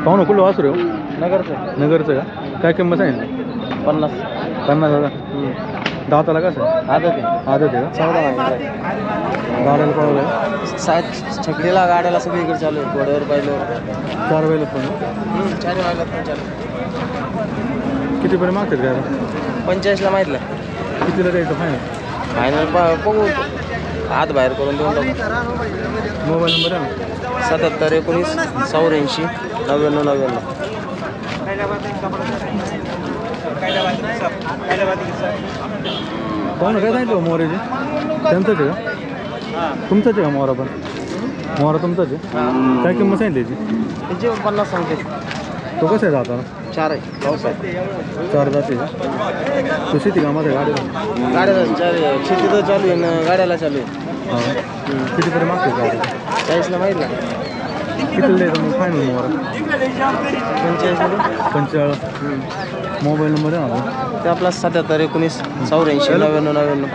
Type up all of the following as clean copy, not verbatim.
पाहू ना कुठलं वासरू आहे? नगरचं नगरचं का? काय किंमत सांगितली? 50,000. दाताला कसं आहे? आदत आहे का? 14 गाड्याला पळवलं आहे? सात छकडीला गाड्याला सगळीकडे चालू आहे. घोड्यावर पाहिलं 4 वेळेला पण 4 वाजला पण चालू. कितीपर्यंत मागतात काय? 45ला माहितलं. कितीला द्यायचं फायनल? फायनल बघू हात बाहेर करून देऊन टाकू. मोबाईल नंबर आहे ना? 77 19 84 99 99. पाहू ना काय सांगितलं मोहरेचे? त्यांचंच आहे का? तुमचंच आहे का मोहरा पण? मोहरा तुमचाच आहे? काय किंमत सांगितली याची? त्याचे 50 सांगते. तो कसं आहे जाताना? 4 आहे पावसात. 4 जाते का? तो शेती कामात आहे गाडीला? गाड्याला 4 शेतीत चालू आहे ना गाड्याला चालू आहे. हां. कितीपर्यंत मागतात गाडी? 40ला माहितला. कितीला द्यायचं मग फायनल मोहरा? 45. 45. मोबाईल नंबर आहे ना? ते आपला 77 19 84 99 99.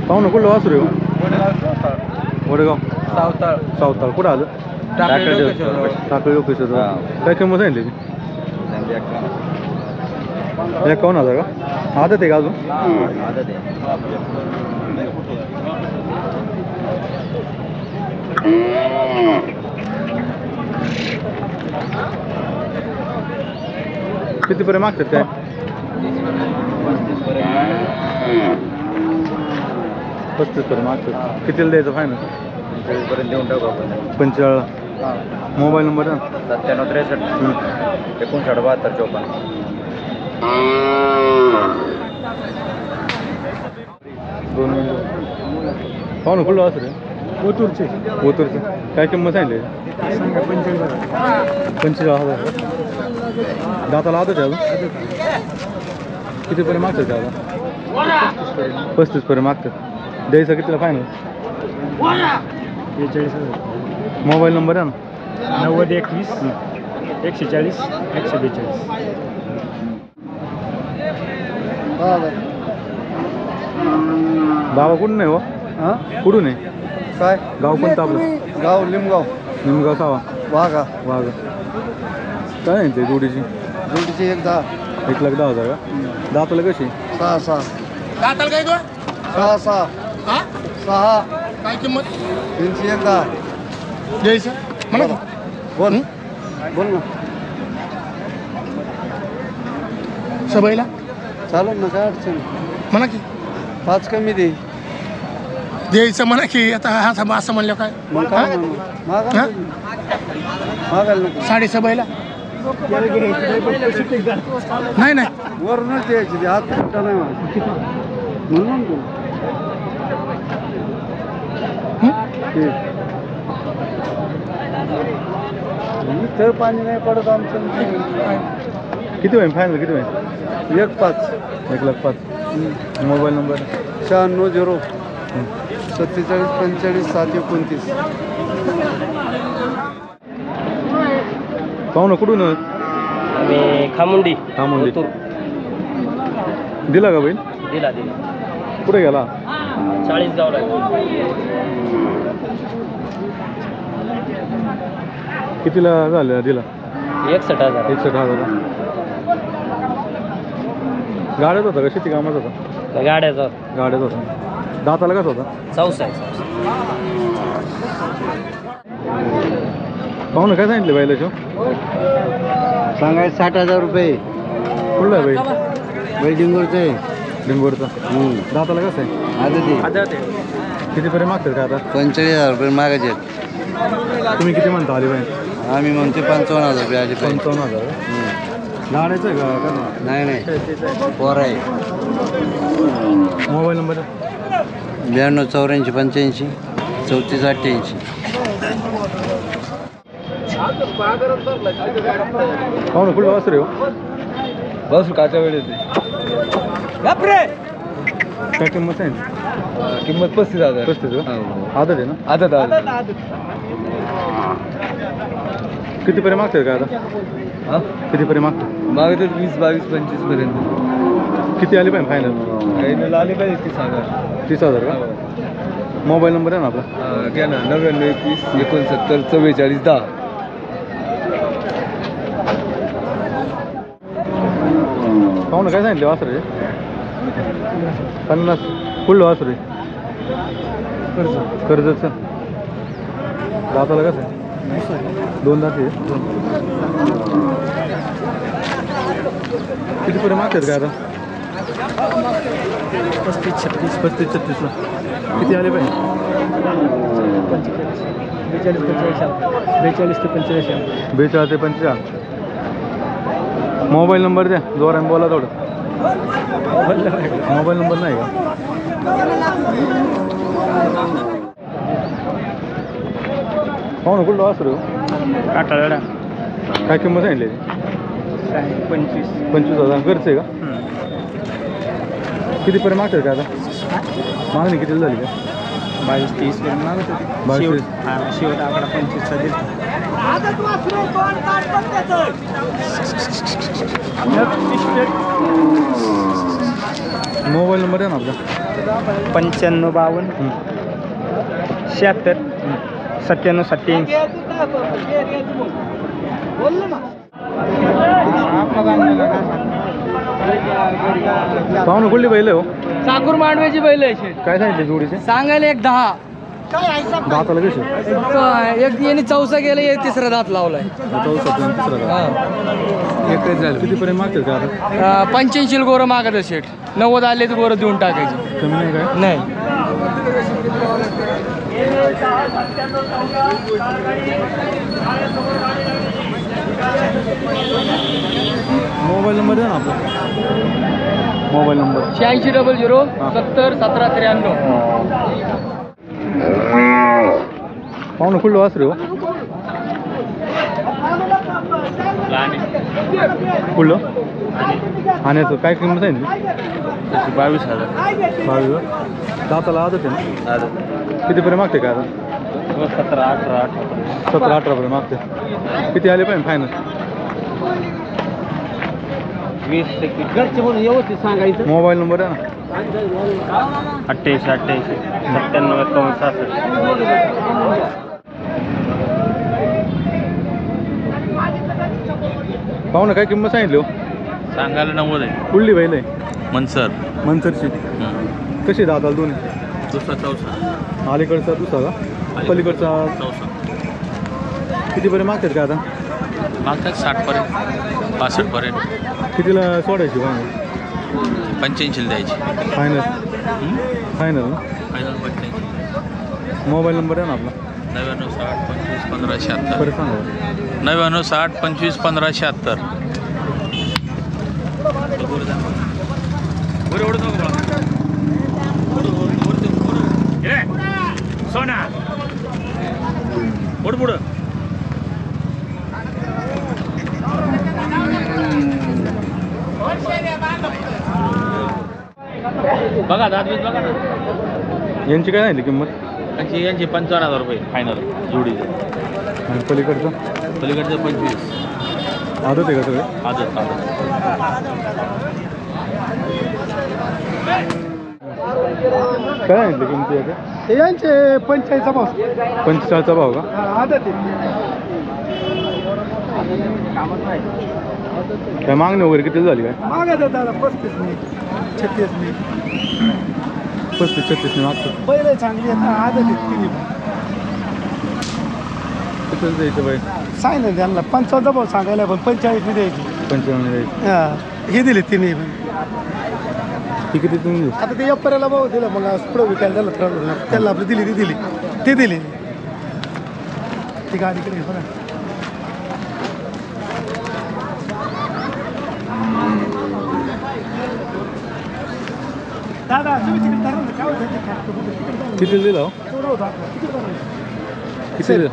पाहू ना कुठलं वासरू आहे? वडगाव सावताळ. कुठं आलं? टाकळी लोकेशन. काय किंमत सांगितली? 51,000 का? आदत आहे का अजून? कितीपर्यंत मागतात काय? 35 पर्यंत मागतात. कितीला द्यायचं फायनल? 45 पर्यंत देऊन टाकू आपण. 45. मोबाईल नंबर आहे ना? 97 63 59 72 54. दोन मिनिटं. पाहू ना कुठलं वासरू आहे? ओतूरचे. काय किंमत सांगितली? 45,000. दाताला आदत आहे अजून? कितीपर्यंत मागतात ते आता? 35 पर्यंत मागतात. द्यायचं कितीला फायनल? 43. मोबाईल नंबर आहे ना? 90 21 140 142. बाबा कुठून आहे हो? कुठून आहे? काय गाव कोणतं आपलं? गाव लिमगाव. निमगाव सावा. वाघा. वाघ. काय आहे ते जोडीची? जोडीचे 110. 1,10,000 का? दाताला कशी? 6 दाताल काय गो? 6 हा 6 काय किंमत 310. द्यायचं म्हणा की. बोल ना. सबाईला चालेल ना काय अडचण. म्हणा की 5 कमी दे. द्यायचं म्हणा की. आता हा असं म्हणलं काय मग काय मागायला नको. 7.5 नाही वरूनच द्यायची हात फुटा नाही म्हणून तू तर पाणी नाही पडत आमचं. किती होईल फायनल? किती होईल? 1.5. 1,05,000. Mobile number? 96 0 47 45 7 29. पाहू ना कुठून? आम्ही खामुंडी. दिला का बैल? दिला कुठे गेला? 40 गावला. कितीला झालं दिला? 61,000. 61,000. गाड्यात होता का शेती कामात होता? गाड्याचा गाड्यात होता. दाताला कसा होता? 64. पाहू ना काय सांगितलं बैलाच्या? सांगाय 60,000 रुपये. कुठला आहे बैल? वेडिंगवरचं आहे. लिंगोरचा. दाताला कसं आहे? आदत कितीपर्यंत मागतात का आता? 45,000 रुपये मागायचे. तुम्ही किती म्हणता आली बाई? आम्ही म्हणते 55,000 रुपये आली पाहिजे. 55,000. गाड्याचं आहे का? नाही पोर आहे. Mobile number? 92 84 85 34 88. पाहू ना कुठलं वासरू आहे? बस काच्या वेळेस काय किंमत आहे? किंमत 35,000. 35 का? आदत आहे ना? आदत. कितीपर्यंत मागतात का आता? कितीपर्यंत मागतात? मागे 20 22 25 पर्यंत. किती आली पाहिजे फायनल? आले पाहिजे 30,000. 30,000 का? मोबाईल नंबर आहे ना आपला? घ्या ना 99 21 69 44 10. पाहुणं काय सांगितले वासर आहे? 50. फुल वासर आहे कर्जचं. दाताला कसं आहे? 2 दात आहे. किती पर्यंत मागतात काय आता? 35 36 ला. किती आले पाहिजे? 42 ते 45. 42 ते 45. मोबाईल नंबर द्या, जोराने बोला थोडं. मोबाईल नंबर नाही का? हो ना, कुठलं वासरू? काटाळा. काय किंमत सांगितली? 25,000. घरचं आहे का? कितीपर्यंत मागतात का आता? मागणी किती झाली का? 22-30 मागत होती. 22. शेवट आकडा 25चा दिला. मोबाईल नंबर आहे ना आपला? 95 52 76 97 87. पाहुणं कुठली बैल आहे हो? साकूर मांडव्याची बैल आहे. काय सांगितले जोडीचे? सांगायला एक 10. दाताला कशी? एक याने चौसा गेला, एक तिसरा दात लावलाय. एकच झालं. कितीपर्यंत मागतात का आता? 85 गोरं मागत शेठ. 90 आले तर गोरं देऊन टाकायचे. कमी नाही काय? नाही. मोबाईल नंबर आहे ना आपला? Mobile number 8600 70 17 93. पाहुणं कुठलं वासरू हो? कुठलं? आण्याचं काय किंमत आहे? 22,000. 22. दाताला आदत आहे ना? कितीपर्यंत मागते काय आता? 17 18 17 18 पर्यंत मागते. किती आले पाहिजे फायनल? 20 घरचे म्हणून व्यवस्थित सांगायचं. मोबाईल नंबर आहे ना? 88 88 97 66. पाहुणं काय किंमत सांगितली हो? सांगायला 90 आहे. कुठली बैल आहे? मनसर. मंचरची. कशी दाताला दोन्ही? दुसरा चौसा. अलीकडचा दुसरा का? पलीकडचा चौसा. कितीपर्यंत मागतात का आता? मागतात 60 पर्यंत 65 पर्यंत. कितीला सोडायची फायनल? 85 द्यायची. फायनल फायनल ना? फायनल 85. मोबाईल नंबर आहे ना आपला? 99 60 25 15 76. परत सांगा. 99 60 25 15 76. सोना पुढं पुढं. बघा दादवीत बघा ना. यांची काय झाली किंमत? यांची 55,000 रुपये फायनल जोडीचे. आणि पलीकडचं? पलीकडचं 25. आदत आहे का सगळे? आदत आदत. काय सांगितलं किमती आहे? यांचे 45चा भाव. 45चा भाव का? आदत काय मागणी वगैरे किती झाली काय? मागा दादा 35 नाही 36 नाही. 35-36 मागतो. पहिले चांगली आहेत ना. आदत तिन्ही किती द्यायचं बाई? सांगितलं त्यांना 55चा भाव सांगायला, पण 45 नाही द्यायची. 55 द्यायची. हे दिले तिन्ही पण. ती किती तुम्ही? आता ते व्यापाऱ्याला भाव दिला, मग पुढं विकायला त्याला ठरवलं. त्याला आपली दिली ती दिली ती दिली ती गाडीकडे बघा. दादा तुम्ही तिकडे धरा ना. काय होतं? किती दिला हो? किती दिला?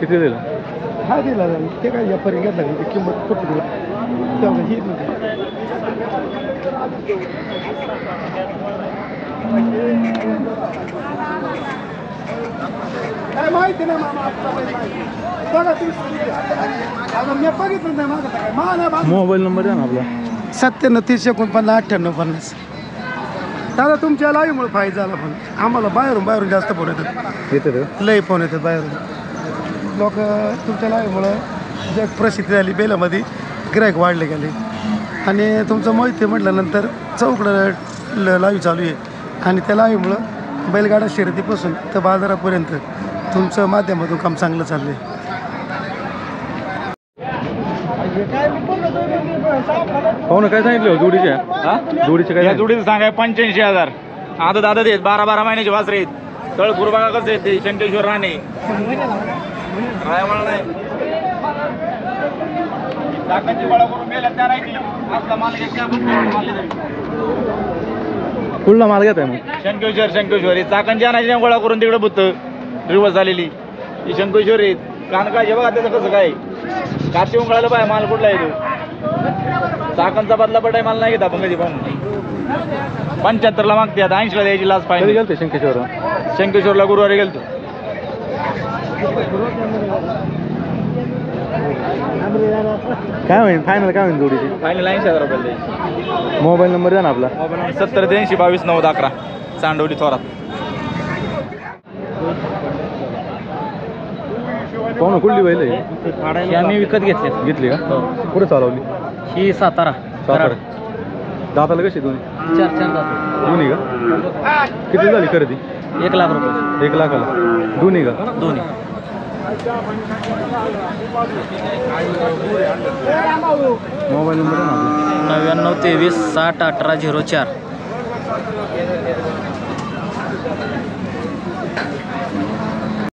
किती दिला? हा दिला ते काय व्यापारी घेतला ते किंमत कुठं दिला तेव्हा ही काय माहिती नाही मामा. बघा तुम्ही मी बघितलं नाही मागं काय मा. मोबाईल नंबर आहे ना आपला? 97 30 49 98 50. दादा तुमच्या लाईव्हमुळे फायदा झाला पण आम्हाला बाहेरून जास्त फोन येतात येतं लई फोन येतात बाहेरून लोक तुमच्या लाईव्हमुळं जग प्रसिद्धी झाली बेलामध्ये गिरायक वाढले गेले आणि तुमचं माहिती म्हटल्यानंतर चौकडं लाईव्ह चालू आहे आणि त्या लाईव्हमुळं बैलगाडा शर्यतीपासून तर बाजारापर्यंत तुमचं माध्यमातून काम चांगलं चाललं आहे. हो ना, काय सांगितलं जोडीचे जोडीचे काय जोडीचं सांगाय 85,000 आता दादा देत 12 महिन्याचे वासरे आहेत. तळपूर बघा कसं आहे ते शंकेश्वर राणे रायवाडा नाही चाकांची गोळा करून मेल्या त्या राहिली आपला माल घेतला कुठला माल घेत आहे मग? शंकेश्वर ही चाकांची आणायची गोळा करून तिकडे बुत्त रिवर्स झालेली ही शंकेश्वर आहेत. कानकाचे बघा त्याचं कसं काय काती उंगळायला पाहिजे माल कुठला आहे तो चाकांचा बदला पडाय माल नाही घेत आपण कधी पण 75ला मागते आता 80ला द्यायची लास्ट कधी पाहिजे. गेलते शंकेश्वरला गुरुवारी गेलतो. काय होईल फायनल, काय होईल जोडीची? फायनल 80,000 रुपये द्यायची. मोबाईल नंबर द्या ना आपला. Mobile number 7083229011 Chandivali Thorat. पाहुणं कुठली बैल आहे? ही आम्ही विकत घेतली का? कुठे चालवली? ही सातारा दाताला कशी दोन्ही? 4 दात दोन्ही का? किती झाली खरेदी? 1 लाख रुपये 1 लाखाला दोन्ही का? दोन्ही. मोबाईल नंबर आहे ना आपला? 9923 60 18 04